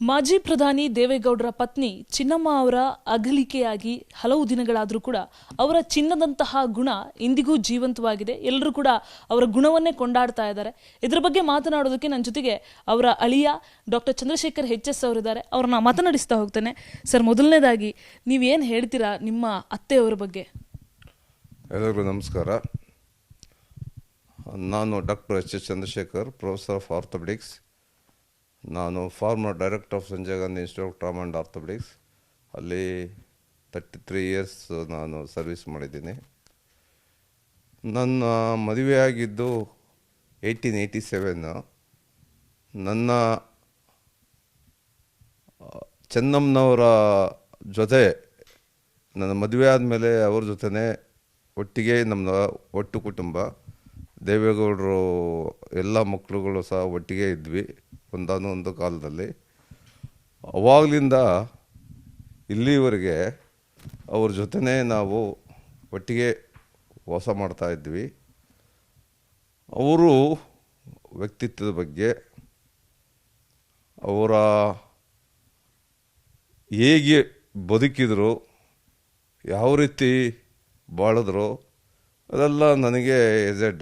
ಮಾಜಿ ಪ್ರಧಾನಿ ದೇವೇಗೌಡರ ಪತ್ನಿ ಚಿನ್ನಮ್ಮ ಅವರ ಅಗಲಿಕೆಯಾಗಿ ಹಲವು ದಿನಗಳಾದರೂ ಕೂಡ ಅವರ ಚಿನ್ನದಂತಹ ಗುಣ ಇಂದಿಗೂ ಜೀವಂತವಾಗಿದೆ. ಎಲ್ಲರೂ ಕೂಡ ಅವರ ಗುಣವನ್ನೇ ಕೊಂಡಾಡ್ತಾ ಇದ್ದಾರೆ. ಇದರ ಬಗ್ಗೆ ಮಾತನಾಡೋದಕ್ಕೆ ನನ್ನ ಜೊತೆಗೆ ಅವರ ಅಳಿಯ ಡಾಕ್ಟರ್ ಚಂದ್ರಶೇಖರ್ HS ಅವರಿದ್ದಾರೆ. ಅವ್ರನ್ನ ಮಾತನಾಡಿಸ್ತಾ ಹೋಗ್ತೇನೆ. ಸರ್, ಮೊದಲನೇದಾಗಿ ನೀವೇನು ಹೇಳ್ತೀರಾ ನಿಮ್ಮ ಅತ್ತೆಯವರ ಬಗ್ಗೆ? ಎಲ್ಲರಿಗೂ ನಮಸ್ಕಾರ. ನಾನು doctor HS Chandrashekhar, professor of orthopaedics. ನಾನು former director of Sanjay Gandhi institute of trauma and orthopaedics. ಅಲ್ಲಿ 33 ಇಯರ್ಸ್ ನಾನು ಸರ್ವಿಸ್ ಮಾಡಿದ್ದೀನಿ. ನನ್ನ ಮದುವೆಯಾಗಿದ್ದು 1887. ನನ್ನ ಚೆನ್ನಮ್ಮನವರ ಜೊತೆ ನನ್ನ ಮದುವೆ ಆದಮೇಲೆ ಅವ್ರ ಜೊತೆನೇ ಒಟ್ಟಿಗೆ ನಮ್ಮ ಒಟ್ಟು ಕುಟುಂಬ ದೇವೇಗೌಡರು ಎಲ್ಲ ಮಕ್ಕಳುಗಳು ಸಹ ಒಟ್ಟಿಗೆ ಇದ್ವಿ ಒಂದಾನೊಂದು ಕಾಲದಲ್ಲಿ. ಅವಾಗಲಿಂದ ಇಲ್ಲಿವರೆಗೆ ಅವ್ರ ಜೊತೆನೇ ನಾವು ಒಟ್ಟಿಗೆ ವಾಸ ಮಾಡ್ತಾಯಿದ್ವಿ. ಅವರು ವ್ಯಕ್ತಿತ್ವದ ಬಗ್ಗೆ, ಅವರ ಹೇಗೆ ಬದುಕಿದ್ರು, ಯಾವ ರೀತಿ ಬಾಳಿದ್ರು, ಅದೆಲ್ಲ ನನಗೆ ಆ್ಯಸ್ ಎ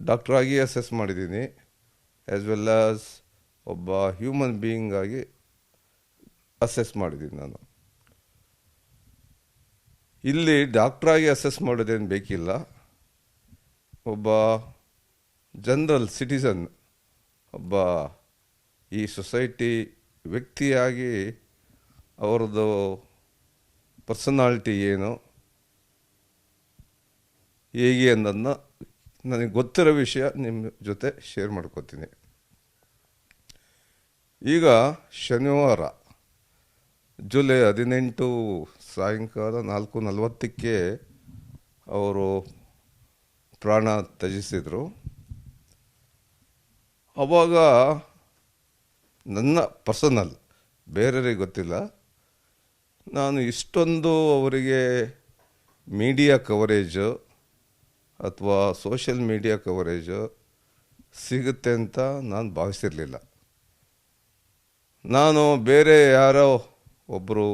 ಡಾಕ್ಟ್ರಾಗಿ ಅಸೆಸ್ ಮಾಡಿದ್ದೀನಿ. ಆ್ಯಸ್ ವೆಲ್ ಆಸ್ ಒಬ್ಬ ಹ್ಯೂಮನ್ ಬೀಯಿಂಗ್ ಆಗಿ ಅಸೆಸ್ ಮಾಡಿದ್ದೀನಿ ನಾನು. ಇಲ್ಲಿ ಡಾಕ್ಟ್ರಾಗಿ ಅಸೆಸ್ ಮಾಡೋದೇನು ಬೇಕಿಲ್ಲ. ಒಬ್ಬ ಜನರಲ್ ಸಿಟಿಸನ್, ಒಬ್ಬ ಈ ಸೊಸೈಟಿ ವ್ಯಕ್ತಿಯಾಗಿ ಅವ್ರದ್ದು ಪರ್ಸನಾಲಿಟಿ ಏನು, ಹೇಗೆ ಅನ್ನೋದನ್ನ ನನಗೆ ಗೊತ್ತಿರೋ ವಿಷಯ ನಿಮ್ಮ ಜೊತೆ ಶೇರ್ ಮಾಡ್ಕೋತೀನಿ. ಈಗ ಶನಿವಾರ ಜುಲೈ 18 ಸಾಯಂಕಾಲ 4:40 ಅವರು ಪ್ರಾಣ ತ್ಯಜಿಸಿದರು. ಆವಾಗ ನನ್ನ ಪರ್ಸನಲ್, ಬೇರೆಯವರಿಗೆ ಗೊತ್ತಿಲ್ಲ, ನಾನು ಇಷ್ಟೊಂದು ಅವರಿಗೆ ಮೀಡಿಯಾ ಕವರೇಜು ಅಥವಾ ಸೋಷಿಯಲ್ ಮೀಡಿಯಾ ಕವರೇಜು ಸಿಗುತ್ತೆ ಅಂತ ನಾನು ಭಾವಿಸಿರಲಿಲ್ಲ. ನಾನು ಬೇರೆ ಯಾರೋ ಒಬ್ಬರು,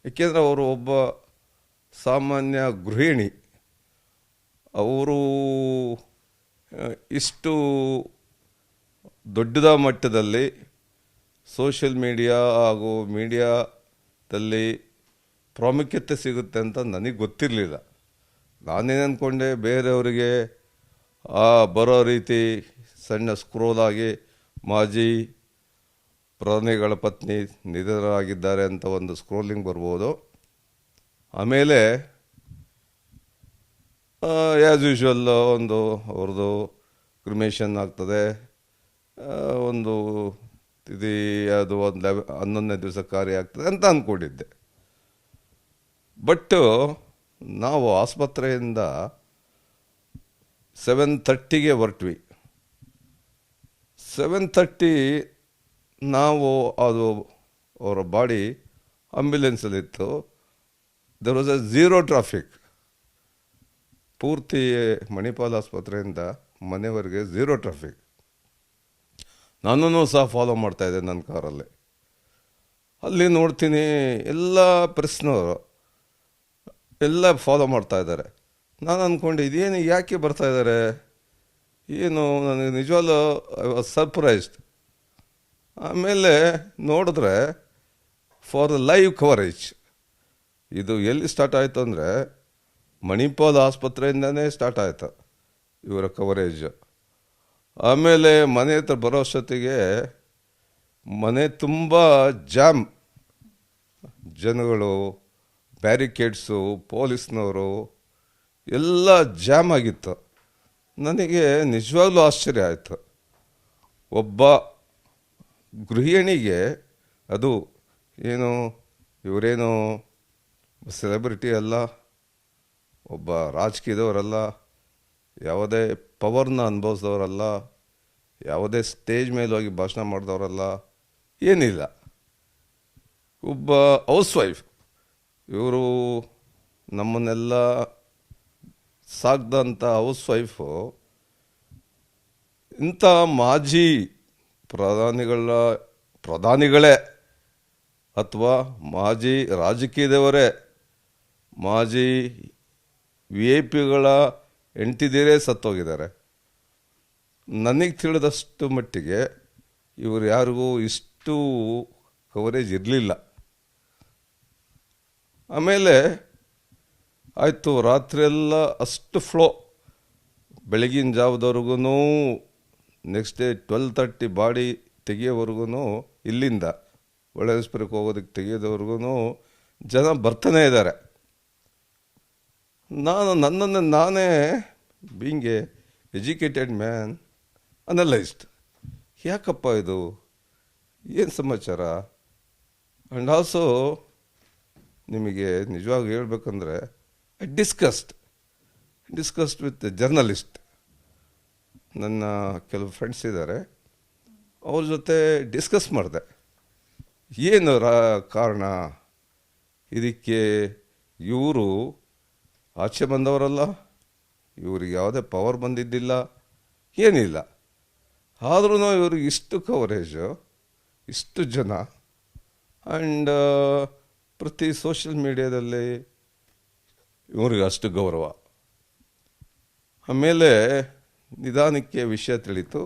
ಏಕೆಂದರೆ ಅವರು ಒಬ್ಬ ಸಾಮಾನ್ಯ ಗೃಹಿಣಿ, ಅವರು ಇಷ್ಟು ದೊಡ್ಡದ ಮಟ್ಟದಲ್ಲಿ ಸೋಷಿಯಲ್ ಮೀಡಿಯಾ ಹಾಗೂ ಮೀಡಿಯಾದಲ್ಲಿ ಪ್ರಾಮುಖ್ಯತೆ ಸಿಗುತ್ತೆ ಅಂತ ನನಗೆ ಗೊತ್ತಿರಲಿಲ್ಲ. ನಾನೇನು ಅಂದ್ಕೊಂಡೆ, ಬೇರೆಯವರಿಗೆ ಬರೋ ರೀತಿ ಸಣ್ಣ ಸ್ಕ್ರೋಲಾಗಿ ಮಾಜಿ ಪ್ರಧಾನಿಗಳ ಪತ್ನಿ ನಿಧನರಾಗಿದ್ದಾರೆ ಅಂತ ಒಂದು ಸ್ಕ್ರೋಲಿಂಗ್ ಬರ್ಬೋದು. ಆಮೇಲೆ ಆ್ಯಸ್ ಯೂಶ್ವಲ್ ಒಂದು ಅವ್ರದ್ದು ಕ್ರಿಮೇಷನ್ ಆಗ್ತದೆ, ಒಂದು ತಿಥಿ ಅದು ಒಂದು 11ನೇ ದಿವಸ ಕಾರ್ಯ ಆಗ್ತದೆ ಅಂತ ಅಂದ್ಕೊಂಡಿದ್ದೆ. ಬಟ್ ನಾವು ಆಸ್ಪತ್ರೆಯಿಂದ 7:30 ಹೊರಟ್ವಿ. 7:30 ನಾವು ಅದು ಅವರ ಬಾಡಿ ಆಂಬ್ಯುಲೆನ್ಸಲ್ಲಿತ್ತು. There was a zero traffic. ಪೂರ್ತಿ ಮಣಿಪಾಲ್ ಆಸ್ಪತ್ರೆಯಿಂದ ಮನೆವರೆಗೆ ಝೀರೋ ಟ್ರಾಫಿಕ್. ನನ್ನನ್ನು ಸಹ ಫಾಲೋ ಮಾಡ್ತಾಯಿದ್ದೆ ನನ್ನ ಕಾರಲ್ಲಿ. ಅಲ್ಲಿ ನೋಡ್ತೀನಿ ಎಲ್ಲ ಪ್ರೆಸ್ನವರು ಎಲ್ಲ ಫಾಲೋ ಮಾಡ್ತಾ ಇದ್ದಾರೆ. ನಾನು ಅಂದ್ಕೊಂಡೆ, ಇದೇನು ಯಾಕೆ ಬರ್ತಾ ಇದ್ದಾರೆ, ಏನು, ನನಗೆ ನಿಜವಾಗ್ಲೂ ಐ ವಾಸ್ ಸರ್ಪ್ರೈಸ್ಡ್. ಆಮೇಲೆ ನೋಡಿದ್ರೆ ಫಾರ್ ದ ಲೈವ್ ಕವರೇಜ್, ಇದು ಎಲ್ಲಿ ಸ್ಟಾರ್ಟ್ ಆಯಿತು ಅಂದರೆ ಮಣಿಪಾಲ್ ಆಸ್ಪತ್ರೆಯಿಂದನೇ ಸ್ಟಾರ್ಟ್ ಆಯಿತು ಇವರ ಕವರೇಜ್. ಆಮೇಲೆ ಮನೆ ಹತ್ರ ಬರೋ ಅಷ್ಟೊತ್ತಿಗೆ ಮನೆ ತುಂಬ ಜಾಮ್, ಜನಗಳು, ಬ್ಯಾರಿಕೇಡ್ಸು, ಪೊಲೀಸ್ನವರು ಎಲ್ಲ ಜಾಮ್ ಆಗಿತ್ತು. ನನಗೆ ನಿಜವಾಗ್ಲೂ ಆಶ್ಚರ್ಯ ಆಯಿತು. ಒಬ್ಬ ಗೃಹಿಣಿಗೆ, ಅದು ಏನು ಇವರೇನು ಸೆಲೆಬ್ರಿಟಿ ಅಲ್ಲ, ಒಬ್ಬ ರಾಜಕೀಯದವರಲ್ಲ, ಯಾವುದೇ ಪವರ್ನ ಅನುಭವಿಸಿದವರಲ್ಲ, ಯಾವುದೇ ಸ್ಟೇಜ್ ಮೇಲೆ ಹೋಗಿ ಭಾಷಣ ಮಾಡಿದವರಲ್ಲ, ಏನಿಲ್ಲ, ಒಬ್ಬ ಹೌಸ್ ವೈಫ್. ಇವರು ನಮ್ಮನ್ನೆಲ್ಲ ಸಾಕ್ದಂಥ ಹೌಸ್ ವೈಫು ಇಂಥ ಮಾಜಿ ಪ್ರಧಾನಿಗಳ ಪ್ರಧಾನಿಗಳೇ ಅಥವಾ ಮಾಜಿ ರಾಜಕೀಯದವರೇ, ಮಾಜಿ ವಿ ಐ ಪಿಗಳ ಹೆಂಡತಿದಿರೇ ಸತ್ತೋಗಿದ್ದಾರೆ. ನನಗೆ ತಿಳಿದಷ್ಟು ಮಟ್ಟಿಗೆ ಇವರು ಯಾರಿಗೂ ಇಷ್ಟು ಕವರೇಜ್ ಇರಲಿಲ್ಲ. ಆಮೇಲೆ ಆಯಿತು, ರಾತ್ರಿಯೆಲ್ಲ ಅಷ್ಟು ಫ್ಲೋ, ಬೆಳಗಿನ ಜಾವದವರೆಗೂ, ನೆಕ್ಸ್ಟ್ ಡೇ 12:30 ಬಾಡಿ ತೆಗಿಯೋವರೆಗೂ, ಇಲ್ಲಿಂದ ಹೊಳೆಸ್ಪುರಕ್ಕೆ ಹೋಗೋದಕ್ಕೆ ತೆಗೆಯೋದವರೆಗೂ ಜನ ಬರ್ತಾನೆ ಇದ್ದಾರೆ. ನನ್ನನ್ನು ನಾನೇ being A educated man analysed, ಯಾಕಪ್ಪ ಇದು, ಏನು ಸಮಾಚಾರ. ಆ್ಯಂಡ್ ಆಲ್ಸೋ ನಿಮಗೆ ನಿಜವಾಗಿ ಹೇಳ್ಬೇಕಂದ್ರೆ ಐ ಡಿಸ್ಕಸ್ಡ್ ವಿತ್ ಜರ್ನಲಿಸ್ಟ್. ನನ್ನ ಕೆಲವು ಫ್ರೆಂಡ್ಸ್ ಇದ್ದಾರೆ, ಅವ್ರ ಜೊತೆ ಡಿಸ್ಕಸ್ ಮಾಡಿದೆ, ಏನು ಕಾರಣ ಇದಕ್ಕೆ. ಇವರು ಆಚೆ ಬಂದವರಲ್ಲ, ಇವ್ರಿಗೆ ಯಾವುದೇ ಪವರ್ ಬಂದಿದ್ದಿಲ್ಲ, ಏನಿಲ್ಲ. ಆದ್ರೂ ಇವ್ರಿಗೆ ಇಷ್ಟು ಕವರೇಜು, ಇಷ್ಟು ಜನ, ಆ್ಯಂಡ್ ಪ್ರತಿ ಸೋಷಿಯಲ್ ಮೀಡಿಯಾದಲ್ಲಿ ಇವ್ರಿಗೆ ಅಷ್ಟು ಗೌರವ. ಆಮೇಲೆ ನಿಧಾನಕ್ಕೆ ವಿಷಯ ತಿಳಿತು.